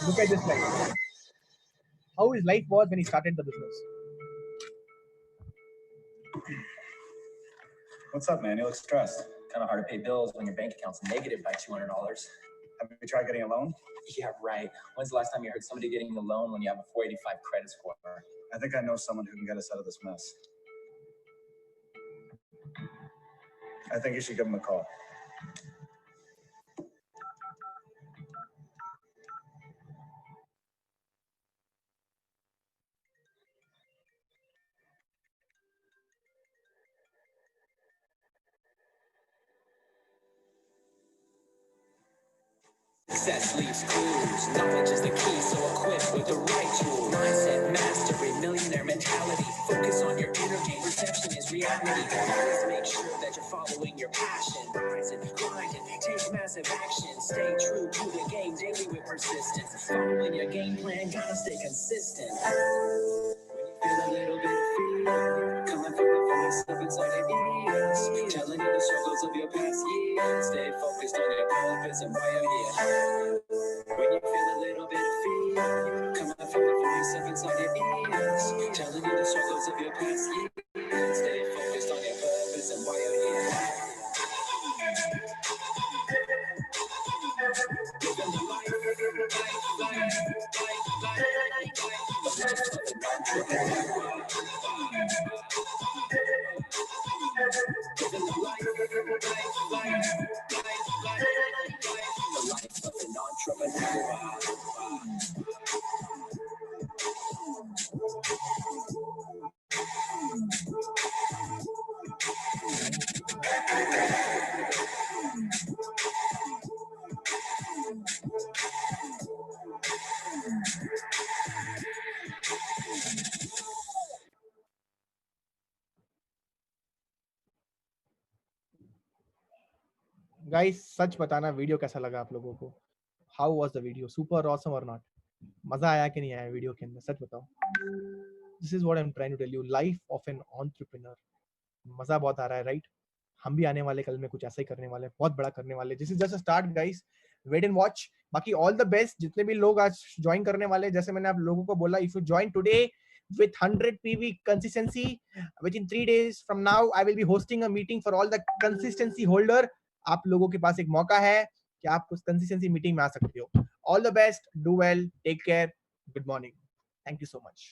Look at this life. How his life was when he started the business. What's up, man? You look stressed. Kind of hard to pay bills when your bank account's negative by $200. Have you tried getting a loan? Yeah, right. When's the last time you heard somebody getting a loan when you have a 485 credit score? I think I know someone who can get us out of this mess. I think you should give him a call. Success leaves clues. Knowledge is the key, so equipped with the right tool. Mindset mastery, millionaire mentality. Focus on your inner game. Perception is reality. Always make sure that you're following your passion. Rise and grind and take massive action. Stay true to the game daily with persistence. Following your game plan, gotta stay consistent. When you feel a little bit of fear coming from the voice up inside your ears, telling you the struggles of your past years. Stay focused on your purpose and why you're here. When you feel a little bit of fear coming from the voice up inside your ears, telling you the struggles of your past years. Stay focused on your purpose and why you're here. Living the life, of an entrepreneur. Guys सच बताना video कैसा लगा आप लोगों को? How was the video? Super awesome और not? मजा आया कि नहीं आया वीडियो के अंदर? सच बताओ. This is what I am trying to tell you, life of an entrepreneur. मजा बहुत आ रहा है, राइट? हम भी आने वाले कल में कुछ ऐसा ही करने वाले, बहुत बड़ा करने वाले. This is just a start guys, wait and watch. बाकी ऑल द बेस्ट जितने भी लोग आज ज्वाइन करने वाले. जैसे मैंने आप लोगों को बोला, if you join today with 100 PV consistency, within 3 days from now I will be hosting a meeting for all the consistency holder. आप लोगों के पास एक मौका है कि आप उस consistency meeting में आ सकते हो. All the best, do well, take care, good morning, thank you so much.